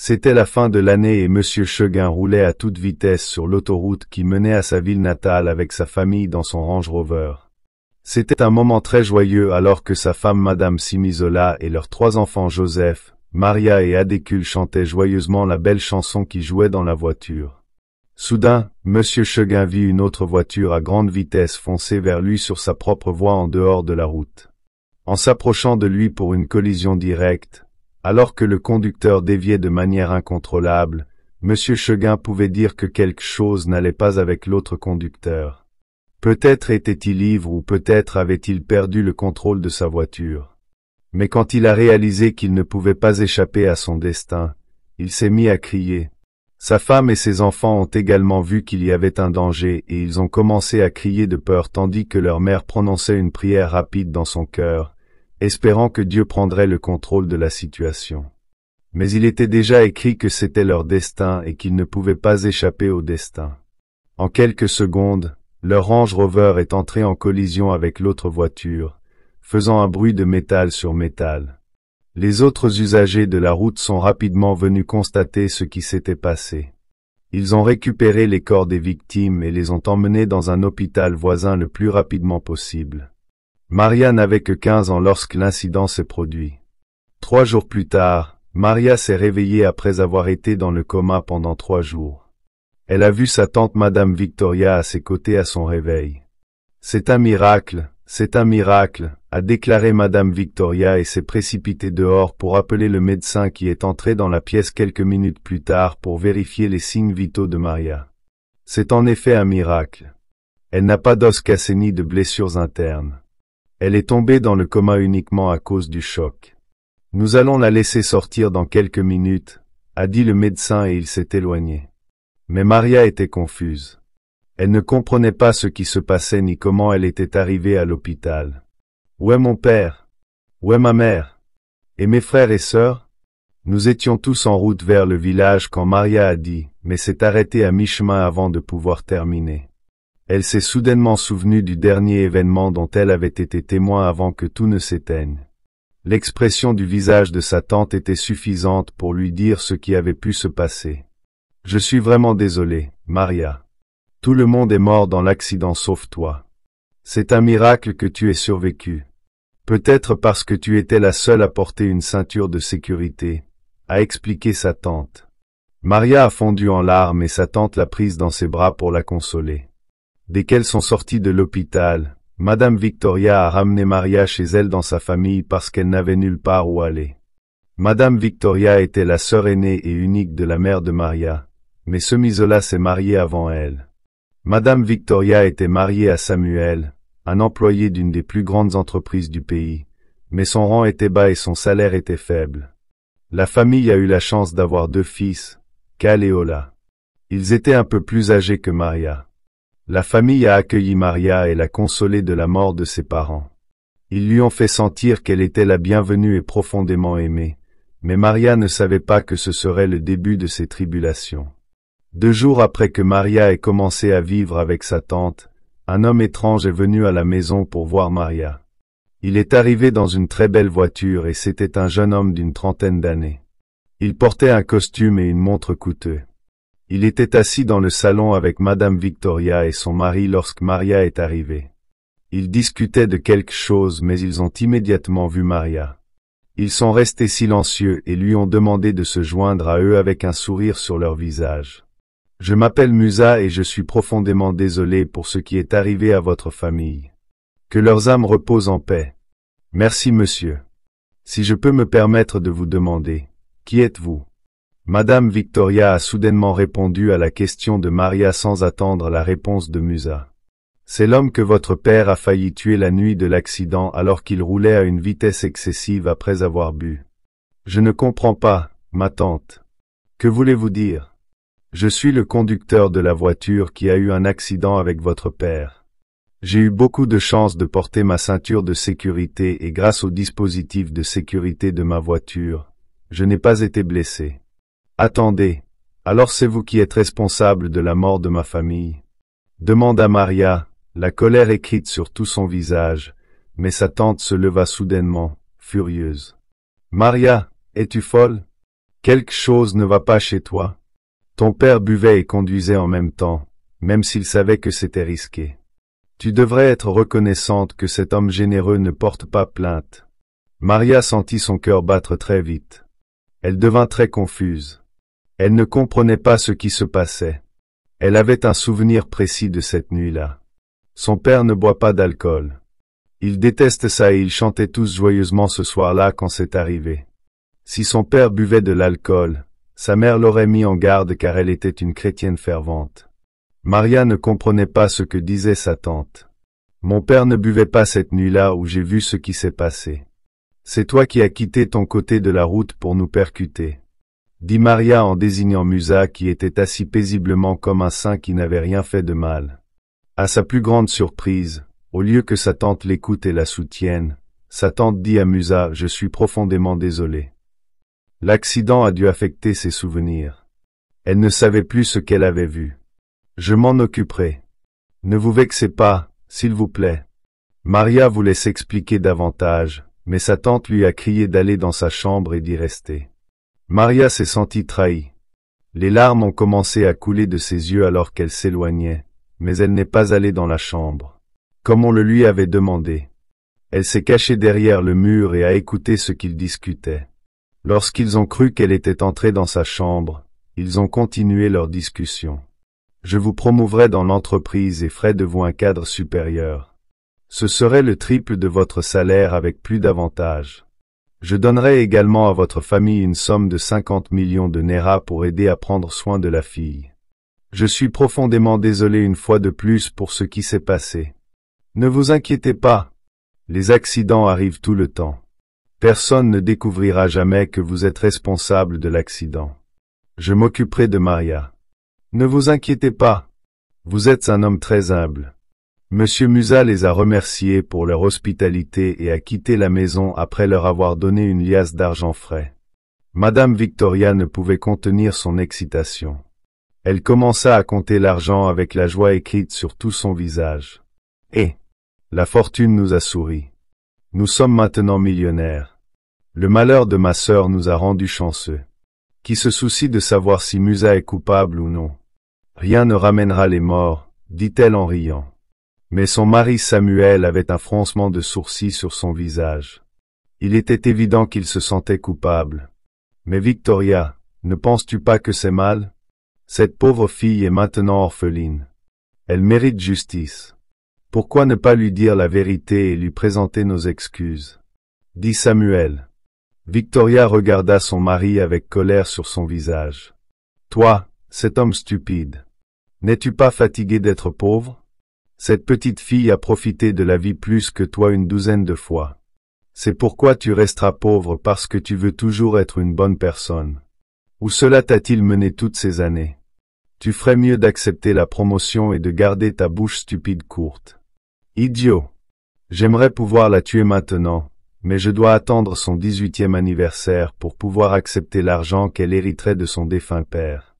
C'était la fin de l'année et Monsieur Seguin roulait à toute vitesse sur l'autoroute qui menait à sa ville natale avec sa famille dans son Range Rover. C'était un moment très joyeux alors que sa femme Madame Simisola et leurs 3 enfants Joseph, Maria et Adécule chantaient joyeusement la belle chanson qui jouait dans la voiture. Soudain, Monsieur Seguin vit une autre voiture à grande vitesse foncer vers lui sur sa propre voie en dehors de la route. En s'approchant de lui pour une collision directe, alors que le conducteur déviait de manière incontrôlable, Monsieur Seguin pouvait dire que quelque chose n'allait pas avec l'autre conducteur. Peut-être était-il ivre ou peut-être avait-il perdu le contrôle de sa voiture. Mais quand il a réalisé qu'il ne pouvait pas échapper à son destin, il s'est mis à crier. Sa femme et ses enfants ont également vu qu'il y avait un danger et ils ont commencé à crier de peur tandis que leur mère prononçait une prière rapide dans son cœur, espérant que Dieu prendrait le contrôle de la situation. Mais il était déjà écrit que c'était leur destin et qu'ils ne pouvaient pas échapper au destin. En quelques secondes, leur Range Rover est entré en collision avec l'autre voiture, faisant un bruit de métal sur métal. Les autres usagers de la route sont rapidement venus constater ce qui s'était passé. Ils ont récupéré les corps des victimes et les ont emmenés dans un hôpital voisin le plus rapidement possible. Maria n'avait que 15 ans lorsque l'incident s'est produit. 3 jours plus tard, Maria s'est réveillée après avoir été dans le coma pendant 3 jours. Elle a vu sa tante Madame Victoria à ses côtés à son réveil. C'est un miracle, a déclaré Madame Victoria et s'est précipitée dehors pour appeler le médecin qui est entré dans la pièce quelques minutes plus tard pour vérifier les signes vitaux de Maria. C'est en effet un miracle. Elle n'a pas d'os cassé ni de blessures internes. Elle est tombée dans le coma uniquement à cause du choc. Nous allons la laisser sortir dans quelques minutes, a dit le médecin et il s'est éloigné. Mais Maria était confuse. Elle ne comprenait pas ce qui se passait ni comment elle était arrivée à l'hôpital. Où est mon père? Où est ma mère? Et mes frères et sœurs? Nous étions tous en route vers le village quand Maria a dit, mais s'est arrêtée à mi-chemin avant de pouvoir terminer. Elle s'est soudainement souvenue du dernier événement dont elle avait été témoin avant que tout ne s'éteigne. L'expression du visage de sa tante était suffisante pour lui dire ce qui avait pu se passer. « Je suis vraiment désolé, Maria. Tout le monde est mort dans l'accident sauf toi. C'est un miracle que tu aies survécu. Peut-être parce que tu étais la seule à porter une ceinture de sécurité, » a expliqué sa tante. Maria a fondu en larmes et sa tante l'a prise dans ses bras pour la consoler. Dès qu'elles sont sorties de l'hôpital, Madame Victoria a ramené Maria chez elle dans sa famille parce qu'elle n'avait nulle part où aller. Madame Victoria était la sœur aînée et unique de la mère de Maria, mais Semisola s'est mariée avant elle. Madame Victoria était mariée à Samuel, un employé d'une des plus grandes entreprises du pays, mais son rang était bas et son salaire était faible. La famille a eu la chance d'avoir 2 fils, Cal et Ola. Ils étaient un peu plus âgés que Maria. La famille a accueilli Maria et l'a consolée de la mort de ses parents. Ils lui ont fait sentir qu'elle était la bienvenue et profondément aimée, mais Maria ne savait pas que ce serait le début de ses tribulations. 2 jours après que Maria ait commencé à vivre avec sa tante, un homme étrange est venu à la maison pour voir Maria. Il est arrivé dans une très belle voiture et c'était un jeune homme d'une 30aine d'années. Il portait un costume et une montre coûteux. Il était assis dans le salon avec Madame Victoria et son mari lorsque Maria est arrivée. Ils discutaient de quelque chose mais ils ont immédiatement vu Maria. Ils sont restés silencieux et lui ont demandé de se joindre à eux avec un sourire sur leur visage. « Je m'appelle Musa et je suis profondément désolé pour ce qui est arrivé à votre famille. Que leurs âmes reposent en paix. Merci monsieur. Si je peux me permettre de vous demander, qui êtes-vous » Madame Victoria a soudainement répondu à la question de Maria sans attendre la réponse de Musa. « C'est l'homme que votre père a failli tuer la nuit de l'accident alors qu'il roulait à une vitesse excessive après avoir bu. »« Je ne comprends pas, ma tante. Que voulez-vous dire ? Je suis le conducteur de la voiture qui a eu un accident avec votre père. J'ai eu beaucoup de chance de porter ma ceinture de sécurité et grâce au dispositif de sécurité de ma voiture, je n'ai pas été blessé. Attendez, alors c'est vous qui êtes responsable de la mort de ma famille ?» demanda Maria, la colère écrite sur tout son visage, mais sa tante se leva soudainement, furieuse. « Maria, es-tu folle? Quelque chose ne va pas chez toi. Ton père buvait et conduisait en même temps, même s'il savait que c'était risqué. Tu devrais être reconnaissante que cet homme généreux ne porte pas plainte. Maria sentit son cœur battre très vite. Elle devint très confuse. Elle ne comprenait pas ce qui se passait. Elle avait un souvenir précis de cette nuit-là. Son père ne boit pas d'alcool. Il déteste ça et ils chantaient tous joyeusement ce soir-là quand c'est arrivé. Si son père buvait de l'alcool, sa mère l'aurait mis en garde car elle était une chrétienne fervente. Maria ne comprenait pas ce que disait sa tante. Mon père ne buvait pas cette nuit-là où j'ai vu ce qui s'est passé. C'est toi qui as quitté ton côté de la route pour nous percuter, dit Maria en désignant Musa qui était assis paisiblement comme un saint qui n'avait rien fait de mal. À sa plus grande surprise, au lieu que sa tante l'écoute et la soutienne, sa tante dit à Musa « Je suis profondément désolée. L'accident a dû affecter ses souvenirs. Elle ne savait plus ce qu'elle avait vu. Je m'en occuperai. Ne vous vexez pas, s'il vous plaît. » Maria voulait s'expliquer davantage, mais sa tante lui a crié d'aller dans sa chambre et d'y rester. Maria s'est sentie trahie. Les larmes ont commencé à couler de ses yeux alors qu'elle s'éloignait, mais elle n'est pas allée dans la chambre, comme on le lui avait demandé. Elle s'est cachée derrière le mur et a écouté ce qu'ils discutaient. Lorsqu'ils ont cru qu'elle était entrée dans sa chambre, ils ont continué leur discussion. Je vous promouvrai dans l'entreprise et ferai de vous un cadre supérieur. Ce serait le triple de votre salaire avec plus d'avantages. Je donnerai également à votre famille une somme de 50 millions de Nera pour aider à prendre soin de la fille. Je suis profondément désolé une fois de plus pour ce qui s'est passé. Ne vous inquiétez pas. Les accidents arrivent tout le temps. Personne ne découvrira jamais que vous êtes responsable de l'accident. Je m'occuperai de Maria. Ne vous inquiétez pas. Vous êtes un homme très humble. Monsieur Musa les a remerciés pour leur hospitalité et a quitté la maison après leur avoir donné une liasse d'argent frais. Madame Victoria ne pouvait contenir son excitation. Elle commença à compter l'argent avec la joie écrite sur tout son visage. Et la fortune nous a souri. Nous sommes maintenant millionnaires. Le malheur de ma sœur nous a rendus chanceux. Qui se soucie de savoir si Musa est coupable ou non? Rien ne ramènera les morts, dit-elle en riant. Mais son mari Samuel avait un froncement de sourcils sur son visage. Il était évident qu'il se sentait coupable. Mais Victoria, ne penses-tu pas que c'est mal? Cette pauvre fille est maintenant orpheline. Elle mérite justice. Pourquoi ne pas lui dire la vérité et lui présenter nos excuses? Dit Samuel. Victoria regarda son mari avec colère sur son visage. Toi, cet homme stupide. N'es-tu pas fatigué d'être pauvre? Cette petite fille a profité de la vie plus que toi une douzaine de fois. C'est pourquoi tu resteras pauvre parce que tu veux toujours être une bonne personne. Où cela t'a-t-il mené toutes ces années? Tu ferais mieux d'accepter la promotion et de garder ta bouche stupide courte. Idiot! J'aimerais pouvoir la tuer maintenant, mais je dois attendre son 18e anniversaire pour pouvoir accepter l'argent qu'elle hériterait de son défunt père.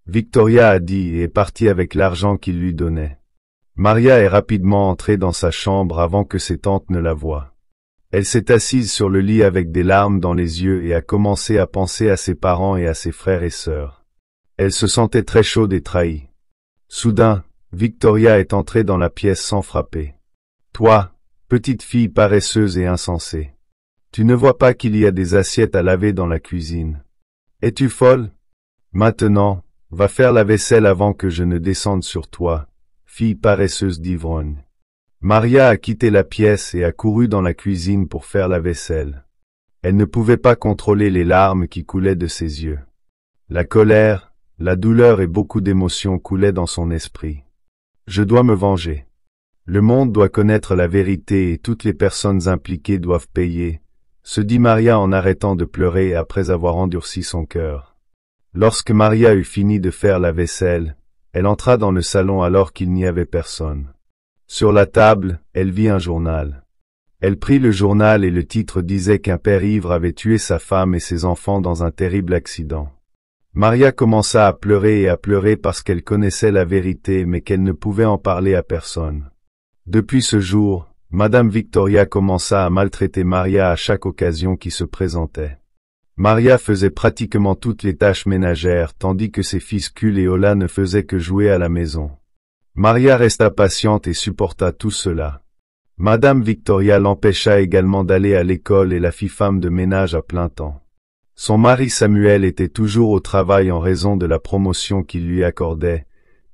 Victoria a dit et est partie avec l'argent qu'il lui donnait. Maria est rapidement entrée dans sa chambre avant que ses tantes ne la voient. Elle s'est assise sur le lit avec des larmes dans les yeux et a commencé à penser à ses parents et à ses frères et sœurs. Elle se sentait très chaude et trahie. Soudain, Victoria est entrée dans la pièce sans frapper. Toi, petite fille paresseuse et insensée. Tu ne vois pas qu'il y a des assiettes à laver dans la cuisine. Es-tu folle? Maintenant, va faire la vaisselle avant que je ne descende sur toi, fille paresseuse d'ivrogne. Maria a quitté la pièce et a couru dans la cuisine pour faire la vaisselle. Elle ne pouvait pas contrôler les larmes qui coulaient de ses yeux. La colère, la douleur et beaucoup d'émotions coulaient dans son esprit. Je dois me venger. Le monde doit connaître la vérité et toutes les personnes impliquées doivent payer, se dit Maria en arrêtant de pleurer après avoir endurci son cœur. Lorsque Maria eut fini de faire la vaisselle, elle entra dans le salon alors qu'il n'y avait personne. Sur la table, elle vit un journal. Elle prit le journal et le titre disait qu'un père ivre avait tué sa femme et ses enfants dans un terrible accident. Maria commença à pleurer parce qu'elle connaissait la vérité mais qu'elle ne pouvait en parler à personne. Depuis ce jour, Madame Victoria commença à maltraiter Maria à chaque occasion qui se présentait. Maria faisait pratiquement toutes les tâches ménagères tandis que ses fils Kul et Ola ne faisaient que jouer à la maison. Maria resta patiente et supporta tout cela. Madame Victoria l'empêcha également d'aller à l'école et la fit femme de ménage à plein temps. Son mari Samuel était toujours au travail en raison de la promotion qu'il lui accordait.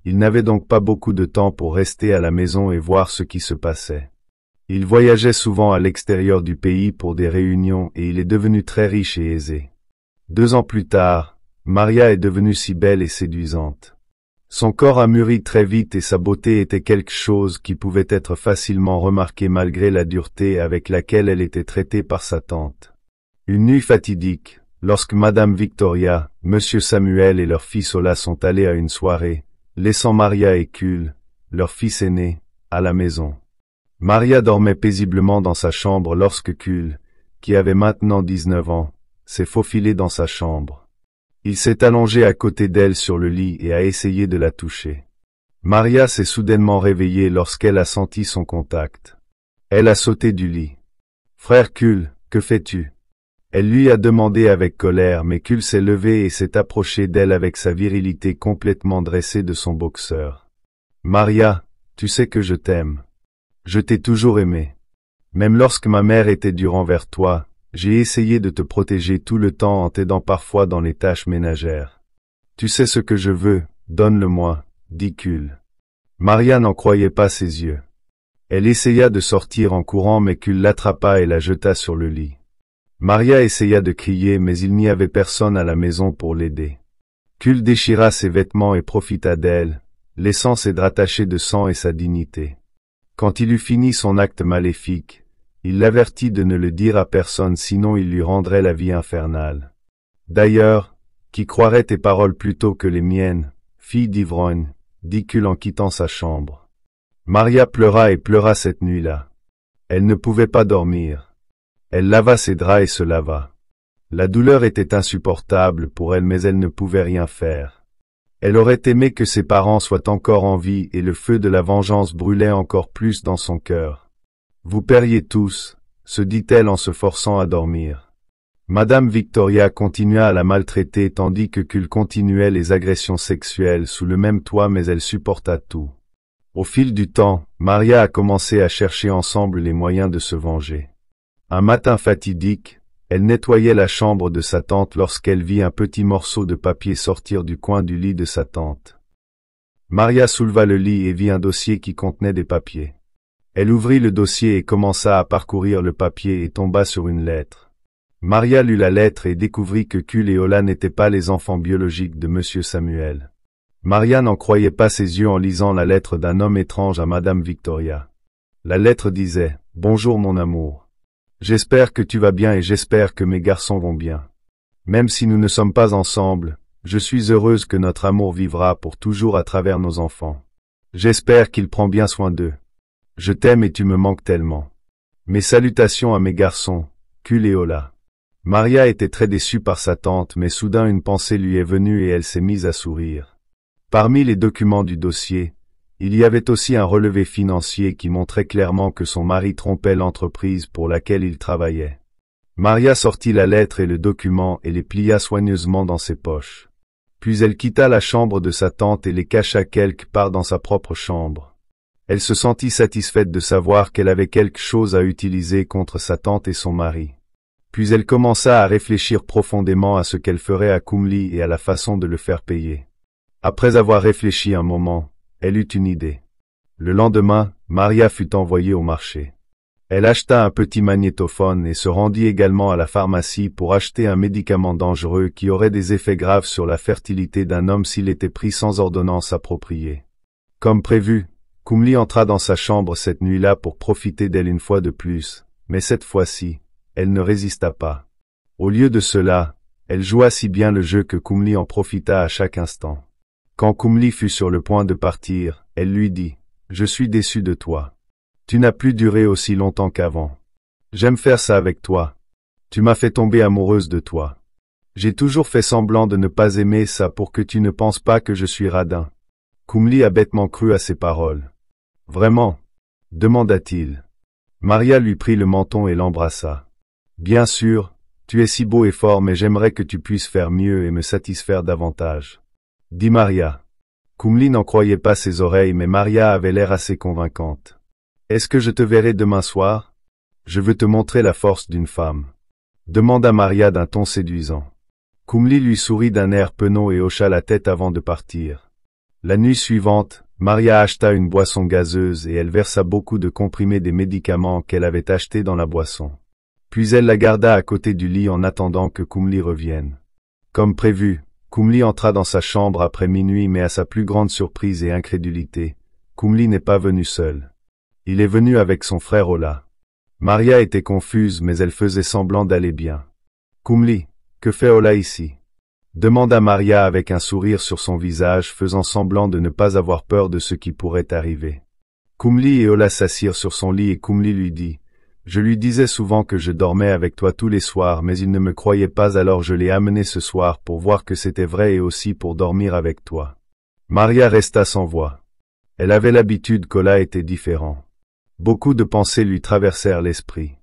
Il n'avait donc pas beaucoup de temps pour rester à la maison et voir ce qui se passait. Il voyageait souvent à l'extérieur du pays pour des réunions et il est devenu très riche et aisé. 2 ans plus tard, Maria est devenue si belle et séduisante. Son corps a mûri très vite et sa beauté était quelque chose qui pouvait être facilement remarqué malgré la dureté avec laquelle elle était traitée par sa tante. Une nuit fatidique, lorsque Madame Victoria, Monsieur Samuel et leur fils Ola sont allés à une soirée, laissant Maria et Kul, leur fils aîné, à la maison. Maria dormait paisiblement dans sa chambre lorsque Kul, qui avait maintenant 19 ans, s'est faufilé dans sa chambre. Il s'est allongé à côté d'elle sur le lit et a essayé de la toucher. Maria s'est soudainement réveillée lorsqu'elle a senti son contact. Elle a sauté du lit. « Frère Kul, que fais-tu » Elle lui a demandé avec colère, mais Kul s'est levé et s'est approché d'elle avec sa virilité complètement dressée de son boxeur. « Maria, tu sais que je t'aime. Je t'ai toujours aimé. Même lorsque ma mère était dure envers toi, j'ai essayé de te protéger tout le temps en t'aidant parfois dans les tâches ménagères. Tu sais ce que je veux, donne-le-moi, dit Kul. Maria n'en croyait pas ses yeux. Elle essaya de sortir en courant mais Kul l'attrapa et la jeta sur le lit. Maria essaya de crier mais il n'y avait personne à la maison pour l'aider. Kul déchira ses vêtements et profita d'elle, laissant ses draps tachés de sang et sa dignité. Quand il eut fini son acte maléfique, il l'avertit de ne le dire à personne sinon il lui rendrait la vie infernale. D'ailleurs, qui croirait tes paroles plutôt que les miennes, fille d'ivrogne, dit Kul en quittant sa chambre. Maria pleura et pleura cette nuit-là. Elle ne pouvait pas dormir. Elle lava ses draps et se lava. La douleur était insupportable pour elle mais elle ne pouvait rien faire. Elle aurait aimé que ses parents soient encore en vie et le feu de la vengeance brûlait encore plus dans son cœur. Vous paieriez tous, se dit-elle en se forçant à dormir. Madame Victoria continua à la maltraiter tandis que Kul continuait les agressions sexuelles sous le même toit mais elle supporta tout. Au fil du temps, Maria a commencé à chercher ensemble les moyens de se venger. Un matin fatidique, elle nettoyait la chambre de sa tante lorsqu'elle vit un petit morceau de papier sortir du coin du lit de sa tante. Maria souleva le lit et vit un dossier qui contenait des papiers. Elle ouvrit le dossier et commença à parcourir le papier et tomba sur une lettre. Maria lut la lettre et découvrit que Kul et Ola n'étaient pas les enfants biologiques de Monsieur Samuel. Maria n'en croyait pas ses yeux en lisant la lettre d'un homme étrange à Madame Victoria. La lettre disait « Bonjour mon amour. J'espère que tu vas bien et j'espère que mes garçons vont bien. Même si nous ne sommes pas ensemble, je suis heureuse que notre amour vivra pour toujours à travers nos enfants. J'espère qu'il prend bien soin d'eux. Je t'aime et tu me manques tellement. Mes salutations à mes garçons, Kul et Ola. » Maria était très déçue par sa tante mais soudain une pensée lui est venue et elle s'est mise à sourire. Parmi les documents du dossier, il y avait aussi un relevé financier qui montrait clairement que son mari trompait l'entreprise pour laquelle il travaillait. Maria sortit la lettre et le document et les plia soigneusement dans ses poches. Puis elle quitta la chambre de sa tante et les cacha quelque part dans sa propre chambre. Elle se sentit satisfaite de savoir qu'elle avait quelque chose à utiliser contre sa tante et son mari. Puis elle commença à réfléchir profondément à ce qu'elle ferait à Kumli et à la façon de le faire payer. Après avoir réfléchi un moment, elle eut une idée. Le lendemain, Maria fut envoyée au marché. Elle acheta un petit magnétophone et se rendit également à la pharmacie pour acheter un médicament dangereux qui aurait des effets graves sur la fertilité d'un homme s'il était pris sans ordonnance appropriée. Comme prévu, Kumli entra dans sa chambre cette nuit-là pour profiter d'elle une fois de plus, mais cette fois-ci, elle ne résista pas. Au lieu de cela, elle joua si bien le jeu que Kumli en profita à chaque instant. Quand Kumli fut sur le point de partir, elle lui dit « Je suis déçue de toi. Tu n'as plus duré aussi longtemps qu'avant. J'aime faire ça avec toi. Tu m'as fait tomber amoureuse de toi. J'ai toujours fait semblant de ne pas aimer ça pour que tu ne penses pas que je suis radin. » Kumli a bêtement cru à ses paroles. « Vraiment ?» demanda-t-il. Maria lui prit le menton et l'embrassa. « Bien sûr, Tu es si beau et fort mais j'aimerais que tu puisses faire mieux et me satisfaire davantage. Dit Maria. Kumli n'en croyait pas ses oreilles mais Maria avait l'air assez convaincante. Est-ce que je te verrai demain soir? Je veux te montrer la force d'une femme. Demanda Maria d'un ton séduisant. Kumli lui sourit d'un air penaud et hocha la tête avant de partir. La nuit suivante, Maria acheta une boisson gazeuse et elle versa beaucoup de comprimés des médicaments qu'elle avait achetés dans la boisson. Puis elle la garda à côté du lit en attendant que Kumli revienne. Comme prévu, Kumli entra dans sa chambre après minuit mais à sa plus grande surprise et incrédulité, Kumli n'est pas venu seul. Il est venu avec son frère Ola. Maria était confuse mais elle faisait semblant d'aller bien. Kumli, que fait Ola ici? Demanda Maria avec un sourire sur son visage faisant semblant de ne pas avoir peur de ce qui pourrait arriver. Kumli et Ola s'assirent sur son lit et Kumli lui dit « Je lui disais souvent que je dormais avec toi tous les soirs mais il ne me croyait pas alors je l'ai amené ce soir pour voir que c'était vrai et aussi pour dormir avec toi. » Maria resta sans voix. Elle avait l'habitude qu'Ola était différent. Beaucoup de pensées lui traversèrent l'esprit.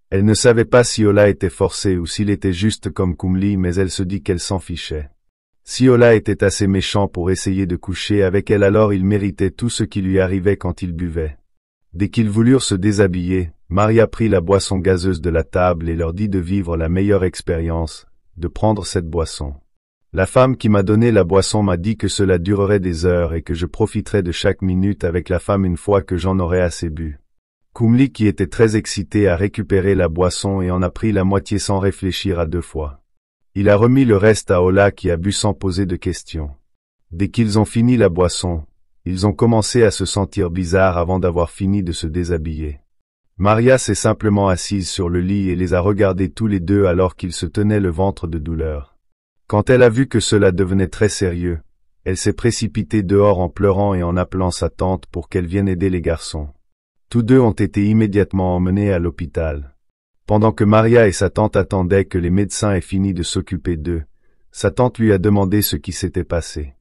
Elle ne savait pas si Ola était forcé ou s'il était juste comme Kumli mais elle se dit qu'elle s'en fichait. Si Ola était assez méchant pour essayer de coucher avec elle alors il méritait tout ce qui lui arrivait quand il buvait. Dès qu'ils voulurent se déshabiller, Maria prit la boisson gazeuse de la table et leur dit de vivre la meilleure expérience, de prendre cette boisson. La femme qui m'a donné la boisson m'a dit que cela durerait des heures et que je profiterais de chaque minute avec la femme une fois que j'en aurais assez bu. Kumli qui était très excité a récupéré la boisson et en a pris la moitié sans réfléchir à deux fois. Il a remis le reste à Ola qui a bu sans poser de questions. Dès qu'ils ont fini la boisson, ils ont commencé à se sentir bizarres avant d'avoir fini de se déshabiller. Maria s'est simplement assise sur le lit et les a regardés tous les deux alors qu'ils se tenaient le ventre de douleur. Quand elle a vu que cela devenait très sérieux, elle s'est précipitée dehors en pleurant et en appelant sa tante pour qu'elle vienne aider les garçons. Tous deux ont été immédiatement emmenés à l'hôpital. Pendant que Maria et sa tante attendaient que les médecins aient fini de s'occuper d'eux, sa tante lui a demandé ce qui s'était passé.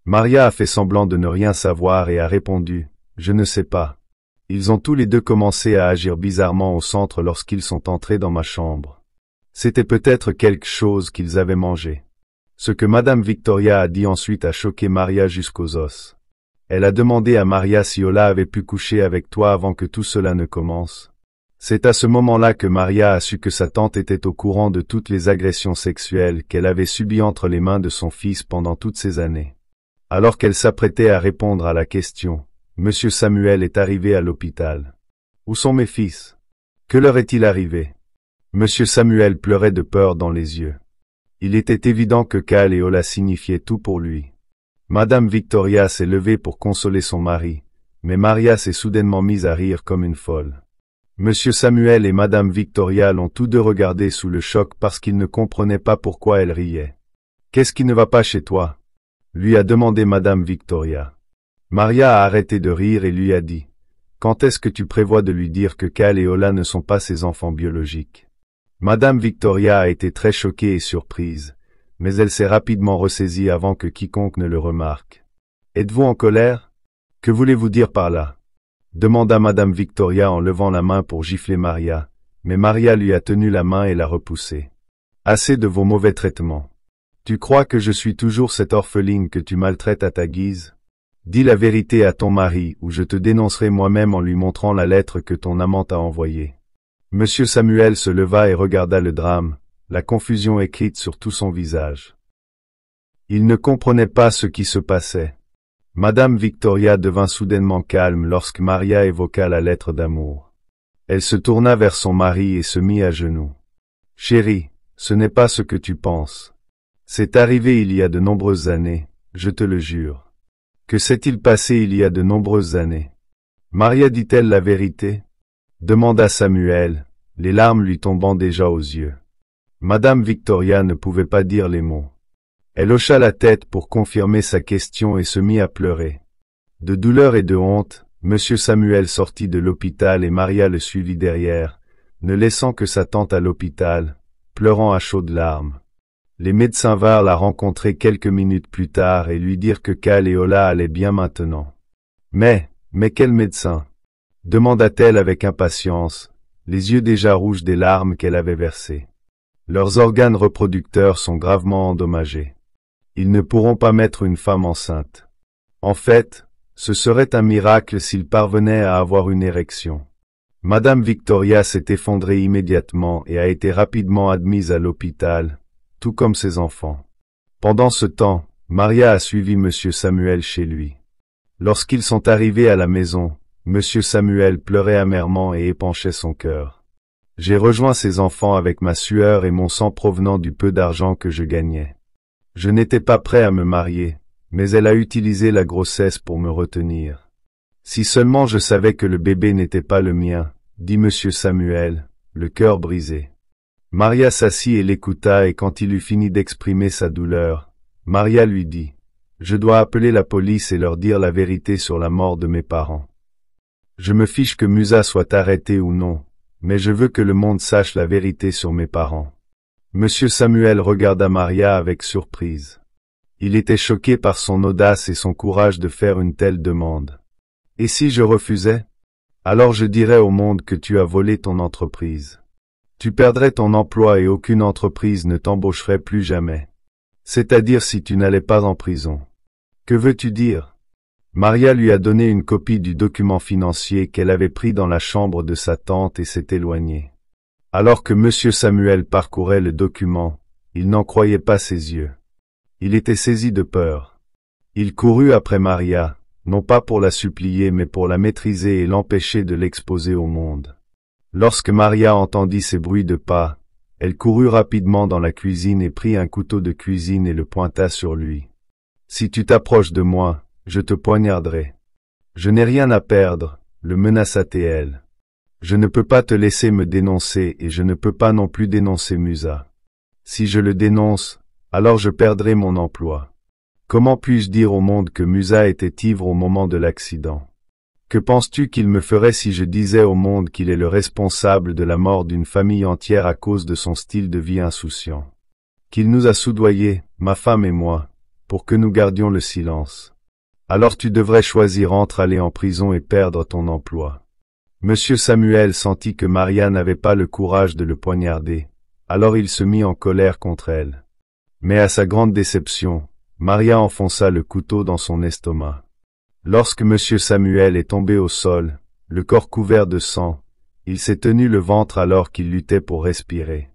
Maria a fait semblant de ne rien savoir et a répondu « Je ne sais pas ». Ils ont tous les deux commencé à agir bizarrement au centre lorsqu'ils sont entrés dans ma chambre. C'était peut-être quelque chose qu'ils avaient mangé. Ce que Madame Victoria a dit ensuite a choqué Maria jusqu'aux os. Elle a demandé à Maria si Ola avait pu coucher avec toi avant que tout cela ne commence. C'est à ce moment-là que Maria a su que sa tante était au courant de toutes les agressions sexuelles qu'elle avait subies entre les mains de son fils pendant toutes ces années. Alors qu'elle s'apprêtait à répondre à la question, Monsieur Samuel est arrivé à l'hôpital. Où sont mes fils? Que leur est-il arrivé? Monsieur Samuel pleurait de peur dans les yeux. Il était évident que Cal et Ola signifiaient tout pour lui. Madame Victoria s'est levée pour consoler son mari, mais Maria s'est soudainement mise à rire comme une folle. Monsieur Samuel et Madame Victoria l'ont tous deux regardé sous le choc parce qu'ils ne comprenaient pas pourquoi elle riait. « Qu'est-ce qui ne va pas chez toi ?» lui a demandé Madame Victoria. Maria a arrêté de rire et lui a dit « Quand est-ce que tu prévois de lui dire que Cal et Ola ne sont pas ses enfants biologiques ?» Madame Victoria a été très choquée et surprise, mais elle s'est rapidement ressaisie avant que quiconque ne le remarque. « Êtes-vous en colère? Que voulez-vous dire par là? » demanda Madame Victoria en levant la main pour gifler Maria, mais Maria lui a tenu la main et l'a repoussée. « Assez de vos mauvais traitements. Tu crois que je suis toujours cette orpheline que tu maltraites à ta guise? Dis la vérité à ton mari ou je te dénoncerai moi-même en lui montrant la lettre que ton amant t'a envoyée. » Monsieur Samuel se leva et regarda le drame, la confusion écrite sur tout son visage. Il ne comprenait pas ce qui se passait. Madame Victoria devint soudainement calme lorsque Maria évoqua la lettre d'amour. Elle se tourna vers son mari et se mit à genoux. « Chérie, ce n'est pas ce que tu penses. C'est arrivé il y a de nombreuses années, je te le jure. Que s'est-il passé il y a de nombreuses années? Maria dit-elle la vérité? Demanda Samuel, les larmes lui tombant déjà aux yeux. Madame Victoria ne pouvait pas dire les mots. Elle hocha la tête pour confirmer sa question et se mit à pleurer. De douleur et de honte, Monsieur Samuel sortit de l'hôpital et Maria le suivit derrière, ne laissant que sa tante à l'hôpital, pleurant à chaudes larmes. Les médecins vinrent la rencontrer quelques minutes plus tard et lui dire que Cal et Ola allaient bien maintenant. Mais quel médecin? Demanda-t-elle avec impatience, les yeux déjà rouges des larmes qu'elle avait versées. Leurs organes reproducteurs sont gravement endommagés. Ils ne pourront pas mettre une femme enceinte. En fait, ce serait un miracle s'ils parvenaient à avoir une érection. Madame Victoria s'est effondrée immédiatement et a été rapidement admise à l'hôpital, tout comme ses enfants. Pendant ce temps, Maria a suivi Monsieur Samuel chez lui. Lorsqu'ils sont arrivés à la maison, Monsieur Samuel pleurait amèrement et épanchait son cœur. J'ai rejoint ses enfants avec ma sueur et mon sang provenant du peu d'argent que je gagnais. Je n'étais pas prêt à me marier, mais elle a utilisé la grossesse pour me retenir. Si seulement je savais que le bébé n'était pas le mien, dit Monsieur Samuel, le cœur brisé. Maria s'assit et l'écouta et quand il eut fini d'exprimer sa douleur, Maria lui dit, « Je dois appeler la police et leur dire la vérité sur la mort de mes parents. Je me fiche que Musa soit arrêté ou non, mais je veux que le monde sache la vérité sur mes parents. » Monsieur Samuel regarda Maria avec surprise. Il était choqué par son audace et son courage de faire une telle demande. « Et si je refusais? Alors je dirais au monde que tu as volé ton entreprise. Tu perdrais ton emploi et aucune entreprise ne t'embaucherait plus jamais. C'est-à-dire si tu n'allais pas en prison. Que veux-tu dire? » Maria lui a donné une copie du document financier qu'elle avait pris dans la chambre de sa tante et s'est éloignée. Alors que Monsieur Samuel parcourait le document, il n'en croyait pas ses yeux. Il était saisi de peur. Il courut après Maria, non pas pour la supplier mais pour la maîtriser et l'empêcher de l'exposer au monde. Lorsque Maria entendit ces bruits de pas, elle courut rapidement dans la cuisine et prit un couteau de cuisine et le pointa sur lui. « Si tu t'approches de moi, je te poignarderai. »« Je n'ai rien à perdre, » le menaça-t-elle. « Je ne peux pas te laisser me dénoncer et je ne peux pas non plus dénoncer Musa. Si je le dénonce, alors je perdrai mon emploi. Comment puis-je dire au monde que Musa était ivre au moment de l'accident? Que penses-tu qu'il me ferait si je disais au monde qu'il est le responsable de la mort d'une famille entière à cause de son style de vie insouciant? Qu'il nous a soudoyés, ma femme et moi, pour que nous gardions le silence. Alors tu devrais choisir entre aller en prison et perdre ton emploi. » Monsieur Samuel sentit que Maria n'avait pas le courage de le poignarder, alors il se mit en colère contre elle. Mais à sa grande déception, Maria enfonça le couteau dans son estomac. Lorsque Monsieur Samuel est tombé au sol, le corps couvert de sang, il s'est tenu le ventre alors qu'il luttait pour respirer.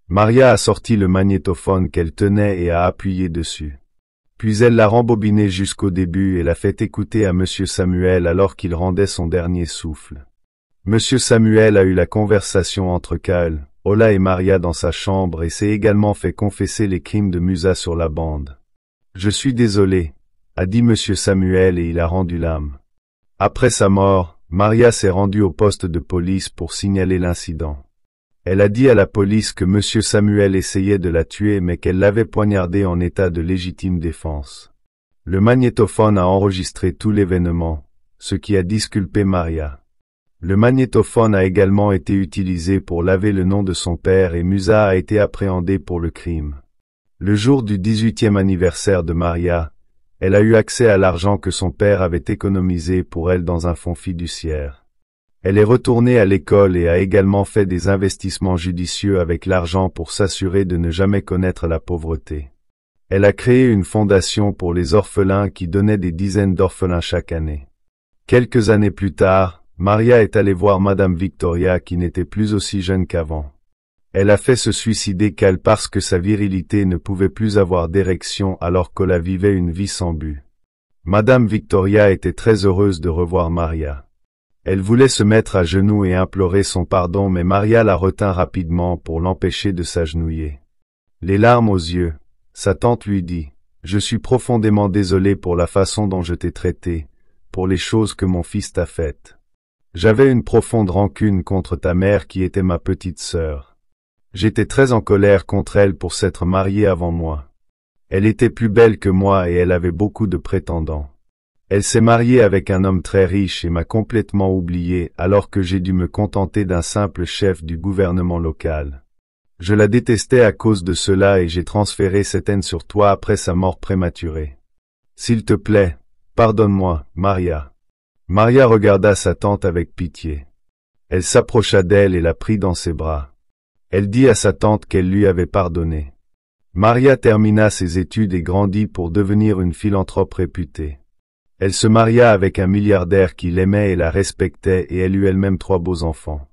Maria a sorti le magnétophone qu'elle tenait et a appuyé dessus. Puis elle l'a rembobiné jusqu'au début et l'a fait écouter à Monsieur Samuel alors qu'il rendait son dernier souffle. Monsieur Samuel a eu la conversation entre Kael, Ola et Maria dans sa chambre et s'est également fait confesser les crimes de Musa sur la bande. « Je suis désolé, » a dit Monsieur Samuel et il a rendu l'âme. Après sa mort, Maria s'est rendue au poste de police pour signaler l'incident. Elle a dit à la police que Monsieur Samuel essayait de la tuer mais qu'elle l'avait poignardée en état de légitime défense. Le magnétophone a enregistré tout l'événement, ce qui a disculpé Maria. Le magnétophone a également été utilisé pour laver le nom de son père et Musa a été appréhendé pour le crime. Le jour du 18e anniversaire de Maria, elle a eu accès à l'argent que son père avait économisé pour elle dans un fonds fiduciaire. Elle est retournée à l'école et a également fait des investissements judicieux avec l'argent pour s'assurer de ne jamais connaître la pauvreté. Elle a créé une fondation pour les orphelins qui donnait des dizaines d'orphelins chaque année. Quelques années plus tard, Maria est allée voir Madame Victoria qui n'était plus aussi jeune qu'avant. Elle a fait se suicider Kael parce que sa virilité ne pouvait plus avoir d'érection alors qu'Ola vivait une vie sans but. Madame Victoria était très heureuse de revoir Maria. Elle voulait se mettre à genoux et implorer son pardon mais Maria la retint rapidement pour l'empêcher de s'agenouiller. Les larmes aux yeux, sa tante lui dit « Je suis profondément désolée pour la façon dont je t'ai traité, pour les choses que mon fils t'a faites. J'avais une profonde rancune contre ta mère qui était ma petite sœur. J'étais très en colère contre elle pour s'être mariée avant moi. Elle était plus belle que moi et elle avait beaucoup de prétendants. Elle s'est mariée avec un homme très riche et m'a complètement oublié alors que j'ai dû me contenter d'un simple chef du gouvernement local. Je la détestais à cause de cela et j'ai transféré cette haine sur toi après sa mort prématurée. S'il te plaît, pardonne-moi, Maria. » Maria regarda sa tante avec pitié. Elle s'approcha d'elle et la prit dans ses bras. Elle dit à sa tante qu'elle lui avait pardonné. Maria termina ses études et grandit pour devenir une philanthrope réputée. Elle se maria avec un milliardaire qui l'aimait et la respectait et elle eut elle-même 3 beaux enfants.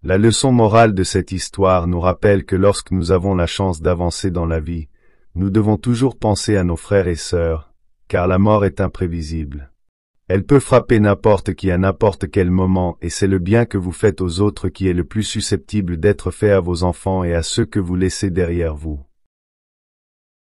La leçon morale de cette histoire nous rappelle que lorsque nous avons la chance d'avancer dans la vie, nous devons toujours penser à nos frères et sœurs, car la mort est imprévisible. Elle peut frapper n'importe qui à n'importe quel moment et c'est le bien que vous faites aux autres qui est le plus susceptible d'être fait à vos enfants et à ceux que vous laissez derrière vous.